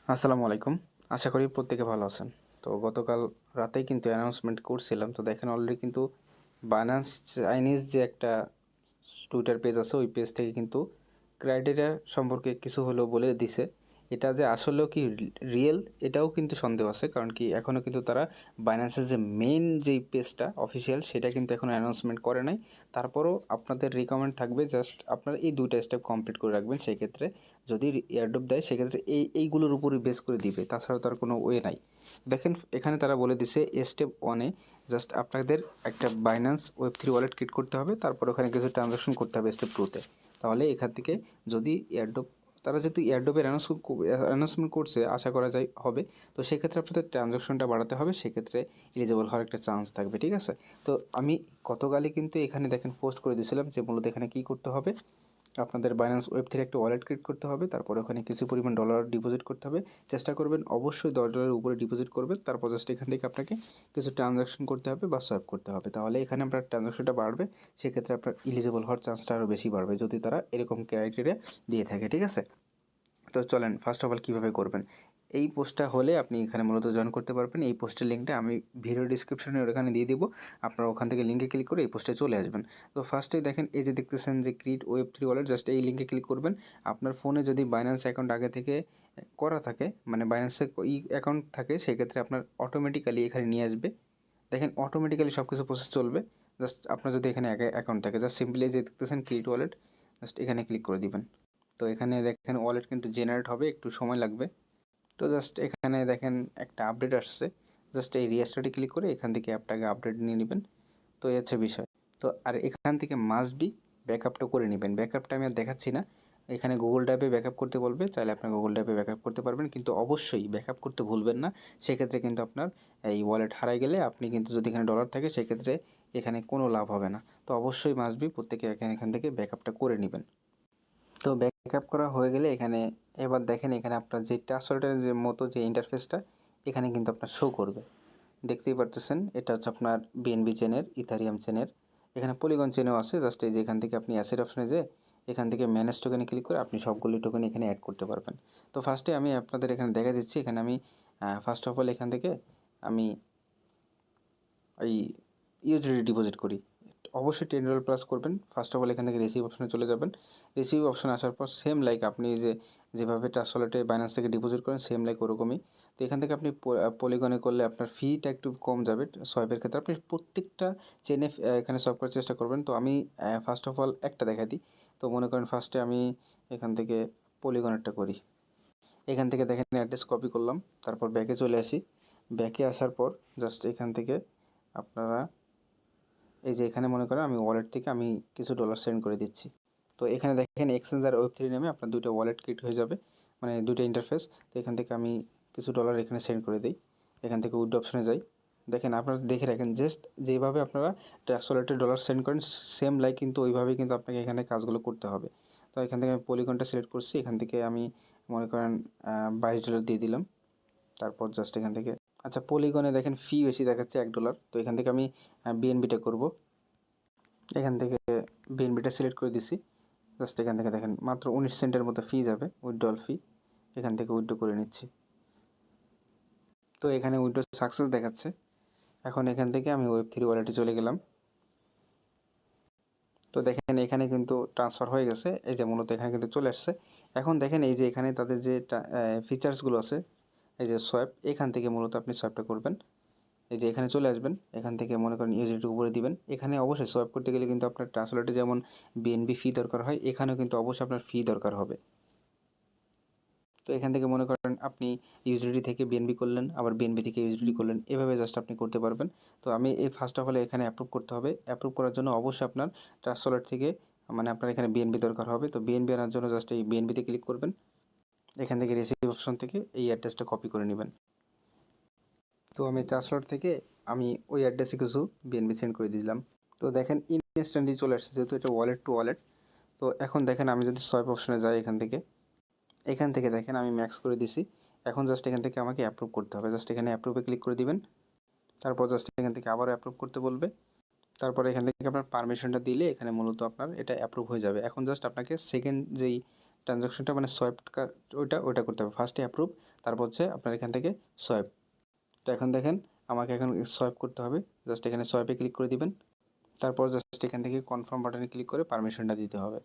আসসালামু আলাইকুম। আশা করি প্রত্যেকে ভালো আছেন। তো গতকাল রাতেই কিন্তু অ্যানাউন্সমেন্ট করছিলাম। তো দেখেন অলরেডি কিন্তু বাইন্যান্স চাইনিজ যে একটা টুইটার পেজ আছে ওই পেজ থেকে কিন্তু ক্রাইটেরিয়া সম্পর্কে কিছু হলেও বলে দিছে। এটা যে আসলেও কি রিয়েল এটাও কিন্তু সন্দেহ আছে। কারণ কি এখনও কিন্তু তারা বাইন্যান্সের যে মেইন যেই পেজটা অফিসিয়াল সেটা কিন্তু এখনও অ্যানাউন্সমেন্ট করে নাই। তারপরও আপনাদের রিকমেন্ড থাকবে জাস্ট আপনারা এই ২ টা স্টেপ কমপ্লিট করে রাখবেন। সেক্ষেত্রে যদি এয়ারড্রপ দেয় সেক্ষেত্রে এইগুলোর উপরই বেস করে দিবে। তাছাড়া তো আর কোনো ওয়ে নাই। দেখেন এখানে তারা বলে দিছে স্টেপ 1 এ জাস্ট আপনাদের একটা বাইন্যান্স Web3 ওয়ালেট ক্রিয়েট করতে হবে। তারপর ওখানে কিছু ট্রানজাকশন করতে হবে স্টেপ 2 তে। তাহলে এখান থেকে যদি এয়ারড্রপ তারা যেহেতু এয়ারড্রপের অ্যানাউন্সমেন্ট করছে আশা করা যায় হবে। তো সেক্ষেত্রে আপনাদের ট্রানজাকশনটা বাড়াতে হবে। সেক্ষেত্রে এলিজিবল হওয়ার একটা চান্স থাকবে। ঠিক আছে? তো আমি গতকালই কিন্তু এখানে দেখেন পোস্ট করে দিয়েছিলাম যে মূলত এখানে কী করতে হবে। আপনাদের বাইন্যান্স Web3 একটা ওয়ালেট ক্রিয়েট করতে হবে। তারপরে ওখানে কিছু পরিমাণ ডলার ডিপোজিট করতে হবে। চেষ্টা করবেন অবশ্যই $10 উপরে ডিপোজিট করবেন। তারপর জাস্ট এখান থেকে আপনাকে কিছু ট্রানজাকশন করতে হবে বা সোয়াইপ করতে হবে। তাহলে এখানে আপনার ট্রানজাকশনটা বাড়বে। সেক্ষেত্রে আপনার এলিজিবল হওয়ার চান্সটা আরও বেশি বাড়বে যদি তারা এরকম ক্রাইটেরিয়া দিয়ে থাকে। ঠিক আছে? তো চলেন ফার্স্ট অফ অল কীভাবে করবেন। এই পোস্টটা হলে আপনি এখানে মূলত জয়েন করতে পারবেন। এই পোস্টের লিঙ্কটা আমি ভিডিও ডিসক্রিপশনে ওখানে দিয়ে দিব। আপনারা ওখান থেকে লিঙ্কে ক্লিক করে এই পোস্টে চলে আসবেন। তো ফার্স্টেই দেখেন এই যে দেখতেছেন যে ক্রিয়েট Web3 ওয়ালেট জাস্ট এই লিঙ্কে ক্লিক করবেন। আপনার ফোনে যদি বাইন্যান্স অ্যাকাউন্ট আগে থেকে করা থাকে মানে বাইন্যান্সের অ্যাকাউন্ট থাকে সেক্ষেত্রে আপনার অটোমেটিক্যালি এখানে নিয়ে আসবে। দেখেন অটোমেটিক্যালি সব কিছু প্রসেস চলবে। জাস্ট আপনার যদি এখানে অ্যাকাউন্ট থাকে জাস্ট সিম্পলি এই যে দেখতেছেন ক্রিয়েট ওয়ালেট জাস্ট এখানে ক্লিক করে দিবেন। তো এখানে দেখেন ওয়ালেট কিন্তু জেনারেট হবে, একটু সময় লাগবে। তো জাস্ট এখানে দেখেন একটা আপডেট আসছে। জাস্ট এই রিস্টার্টে ক্লিক করে এখান থেকে অ্যাপটাকে আপডেট নিয়ে নেবেন। তো এই হচ্ছে বিষয়। তো আর এখান থেকে মাস্ট বি ব্যাকআপটা করে নেবেন। ব্যাকআপটা আমি আর দেখাচ্ছি না। এখানে গুগল ড্রাইভে ব্যাকআপ করতে বলবে। চাইলে আপনি গুগল ড্রাইভে ব্যাকআপ করতে পারবেন। কিন্তু অবশ্যই ব্যাকআপ করতে ভুলবেন না। সেক্ষেত্রে কিন্তু আপনার এই ওয়ালেট হারায় গেলে আপনি কিন্তু যদি এখানে ডলার থাকে সেক্ষেত্রে এখানে কোনো লাভ হবে না। তো অবশ্যই মাস্ট বি প্রত্যেকে এখান থেকে ব্যাকআপটা করে নেবেন। তো ব্যাকআপ করা হয়ে গেলে এখানে এবার দেখেন এখানে আপনার যে ট্রান্সফারের যে মতো যে ইন্টারফেসটা এখানে কিন্তু আপনার শো করবে। দেখতেই পারতেছেন এটা হচ্ছে আপনার বিএনবি চেনের, ইথারিয়াম চেনের। এখানে পলিগন চেনও আছে। জাস্ট এই যে এখান থেকে আপনি অ্যাসেট অপশনে যেয়ে এখান থেকে ম্যানেজ টোকেনে ক্লিক করে আপনি সবগুলি টোকেন এখানে অ্যাড করতে পারবেন। তো ফার্স্টে আমি আপনাদের এখানে দেখা দিচ্ছি। এখানে আমি ফার্স্ট অফ অল এখান থেকে আমি এই ইউএসডিটি ডিপোজিট করি। অবশ্যই $10 প্লাস করবেন। ফার্স্ট অফ অল এখান থেকে রিসিভ অপশনে চলে যাবেন। রিসিভ অপশনে আসার পর সেম লাইক আপনি যেভাবে ট্রাস্ট বাইন্যান্স থেকে ডিপোজিট করেন সেম লাইক ওরকমই। তো এখান থেকে আপনি পলিগনে করলে আপনার ফিটা একটু কম যাবে সোয়াইপের ক্ষেত্রে। আপনি প্রত্যেকটা চেনে এখানে সোয়াইপ করার চেষ্টা করবেন। তো আমি ফার্স্ট অফ অল একটা দেখাই দিই। তো মনে করেন ফার্স্টে আমি এখান থেকে পলিগনেরটা করি। এখান থেকে দেখেন অ্যাড্রেস কপি করলাম। তারপর ব্যাকে চলে আসি। ব্যাকে আসার পর জাস্ট এখান থেকে আপনারা এই যে এখানে মনে করেন আমি ওয়ালেট থেকে আমি কিছু ডলার সেন্ড করে দিচ্ছি। তো এখানে দেখেন এক্সচেঞ্জ আর Web3 নামে আপনার 2টা ওয়ালেট ক্রিয়েট হয়ে যাবে। মানে 2টা ইন্টারফেস। তো এখান থেকে আমি কিছু ডলার এখানে সেন্ড করে দেই। এখান থেকে উইথড্র অপশনে যাই। দেখেন আপনারা দেখে রাখেন জাস্ট যেভাবে আপনারা ট্যাক্স ওয়ালেটে ডলার সেন্ড করেন সেম লাইক কিন্তু ওইভাবেই কিন্তু আপনাকে এখানে কাজগুলো করতে হবে। তো এখান থেকে আমি পলিগনটা সিলেক্ট করছি। এখান থেকে আমি মনে করেন $22 দিয়ে দিলাম। তারপর জাস্ট এখান থেকে আচ্ছা পলিগনে দেখেন ফি বেশি দেখাচ্ছে $1। তো এখান থেকে আমি বিএনবিটা করব। এখান থেকে বিএনবিটা সিলেক্ট করে দিছি। জাস্ট এখান থেকে দেখেন মাত্র 19 সেন্টের মতো ফি যাবে উইথড্রল ফি। এখান থেকে উইথড্র করে নিচ্ছি। তো এখানে উইথড্র সাকসেস দেখাচ্ছে। এখন এখান থেকে আমি Web3 ওয়ালেটে চলে গেলাম। তো দেখেন এখানে কিন্তু ট্রান্সফার হয়ে গেছে। এই যে মূলত এখানে কিন্তু চলে আসছে। এখন দেখেন এই যে এখানে তাদের যে ফিচার্সগুলো আছে এই যে সোয়াইপ এখান থেকে মূলত আপনি সোয়াইপটা করবেন। এই যে এখানে চলে আসবেন। এখান থেকে মনে করেন ইউএসডিটি উপরে দিবেন। এখানে অবশ্যই সোয়াইপ করতে গেলে কিন্তু আপনার ট্রান্সলেটে যেমন বিএনবি ফি দরকার হয় এখানেও কিন্তু অবশ্যই আপনার ফি দরকার হবে। তো এখান থেকে মনে করেন আপনি ইউএসডিটি থেকে বিএনবি করলেন আবার বিএনবি থেকে ইউএসডিটি করলেন এভাবে জাস্ট আপনি করতে পারবেন। তো আমি এই ফার্স্ট অফ অল এখানে অ্যাপ্রুভ করতে হবে। অ্যাপ্রুভ করার জন্য অবশ্যই আপনার ট্রান্সলেট থেকে মানে আপনার এখানে বিএনবি দরকার হবে। তো বিএনবি আনার জন্য জাস্ট এই বিএনবিতে ক্লিক করবেন। এখান থেকে রিসিভ অপশন থেকে এই অ্যাড্রেসটা কপি করে নেবেন। তো আমি ট্রান্সলেট থেকে আমি ওই অ্যাড্রেসে কিছু বিএনবি সেন্ড করে দিলাম। তো দেখেন ইনস্ট্যান্টলি চলে আসছে যেহেতু এটা ওয়ালেট টু ওয়ালেট। তো এখন দেখেন আমি যদি সোয়াইপ অপশনে যাই এখান থেকে দেখেন আমি ম্যাক্স করে দিছি। এখন জাস্ট এখান থেকে আমাকে অ্যাপ্রুভ করতে হবে। জাস্ট এখানে অ্যাপ্রুভে ক্লিক করে দিবেন। তারপর জাস্ট এখান থেকে আবারও অ্যাপ্রুভ করতে বলবে। তারপরে এখান থেকে আপনার পারমিশনটা দিলে এখানে মূলত আপনার এটা অ্যাপ্রুভ হয়ে যাবে। এখন জাস্ট আপনাকে সেকেন্ড যেই ট্রানজাকশনটা মানে সোয়াইপ ওইটা করতে হবে। ফার্স্টে অ্যাপ্রুভ, তারপর হচ্ছে আপনার এখান থেকে সোয়াইপ। তো এখন দেখেন আমাকে এখন সোয়াইপ করতে হবে। জাস্ট এখানে সোয়াইপে ক্লিক করে দিবেন। তারপর জাস্ট এখান থেকে কনফার্ম বাটনে ক্লিক করে পারমিশনটা দিতে হবে।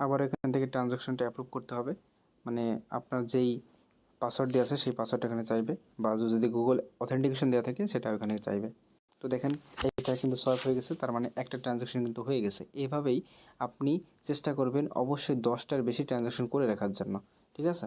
আবার এখান থেকে ট্রানজাকশনটা অ্যাপ্রুভ করতে হবে, মানে আপনার যেই পাসওয়ার্ড দেওয়া আছে সেই পাসওয়ার্ডটা এখানে চাইবে, বা যদি গুগল অথেন্টিকেশন দেওয়া থাকে সেটা ওখানে চাইবে। তো দেখেন এটা কিন্তু সলভ হয়ে গেছে, তার মানে একটা ট্রানজাকশন কিন্তু হয়ে গেছে। এভাবেই আপনি চেষ্টা করবেন অবশ্যই 10টার বেশি ট্রানজাকশন করে রাখার জন্য, ঠিক আছে?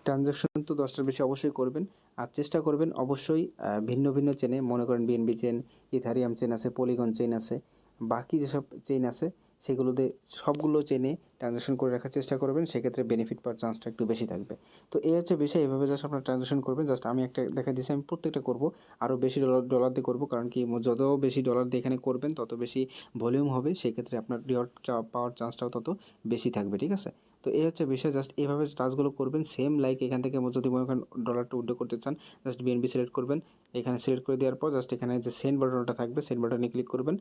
ট্রানজাকশন তো 10টার বেশি অবশ্যই করবেন। আর চেষ্টা করবেন অবশ্যই ভিন্ন ভিন্ন চেনে, মনে করেন বিএনবি চেন, ইথারিয়াম চেন আছে, পলিগন চেন আছে, বাকি যেসব চেন আছে সেগুলোতে সবগুলো চেনে ট্রানজাকশন করে রাখার চেষ্টা করবেন। সেক্ষেত্রে বেনিফিট পাওয়ার চান্সটা একটু বেশি থাকবে। তো এই হচ্ছে বিষয়, এভাবে জাস্ট আপনার ট্রানজাকশন করবেন। জাস্ট আমি একটা দেখা দিয়েছি, আমি প্রত্যেকটা করব আরও বেশি ডলার দিয়ে করবো, কারণ কি যত বেশি ডলার দিয়ে এখানে করবেন তত বেশি ভলিউম হবে, সেক্ষেত্রে আপনার রিওয়ার্ড পাওয়ার চান্সটাও তত বেশি থাকবে, ঠিক আছে? তো এই হচ্ছে বিষয়, জাস্ট এভাবে কাজগুলো করবেন। সেম লাইক এখান থেকে যদি মনে করেন ডলারটা উইথড্র করতে চান, জাস্ট বিএনবি সিলেক্ট করবেন। এখানে সিলেক্ট করে দেওয়ার পর জাস্ট এখানে যে সেন্ড বাটনটা থাকবে, সেন্ড বাটনে ক্লিক করবেন।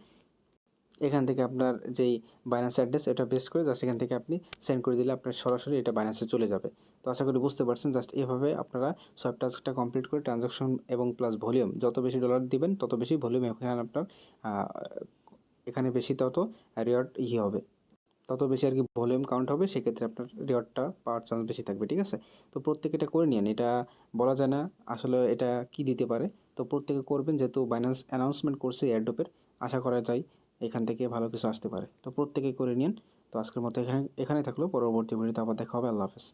এখান থেকে আপনার যেই বাইন্যান্স অ্যাড্রেস এটা পেস্ট করে জাস্ট এখান থেকে আপনি সেন্ড করে দিলে আপনার সরাসরি এটা বাইন্যান্সে চলে যাবে। তো আশা করি বুঝতে পারছেন। জাস্ট এভাবে আপনারা সব টাস্কটা কমপ্লিট করে ট্রানজাকশন এবং প্লাস ভলিউম, যত বেশি ডলার দিবেন তত বেশি ভলিউম এখানে আপনার এখানে বেশি তত রিওয়ার্ড হবে, তত বেশি আর কি ভলিউম কাউন্ট হবে, সেক্ষেত্রে আপনার রিওয়ার্ডটা পাওয়ার চান্স বেশি থাকবে, ঠিক আছে? তো প্রত্যেকে এটা করে নিন। এটা বলা যায় না আসলে এটা কি দিতে পারে, তো প্রত্যেকে করবেন, যেহেতু বাইন্যান্স অ্যানাউন্সমেন্ট করছে এয়ারড্রপের, আশা করা যায় এখান থেকে ভালো কিছু আসতে পারে। তো প্রত্যেকে করে নিন। তো আজকের মতো এখানে থাকলো, পরবর্তী ভিডিওতে আবার দেখা হবে। আল্লাহ হাফেজ।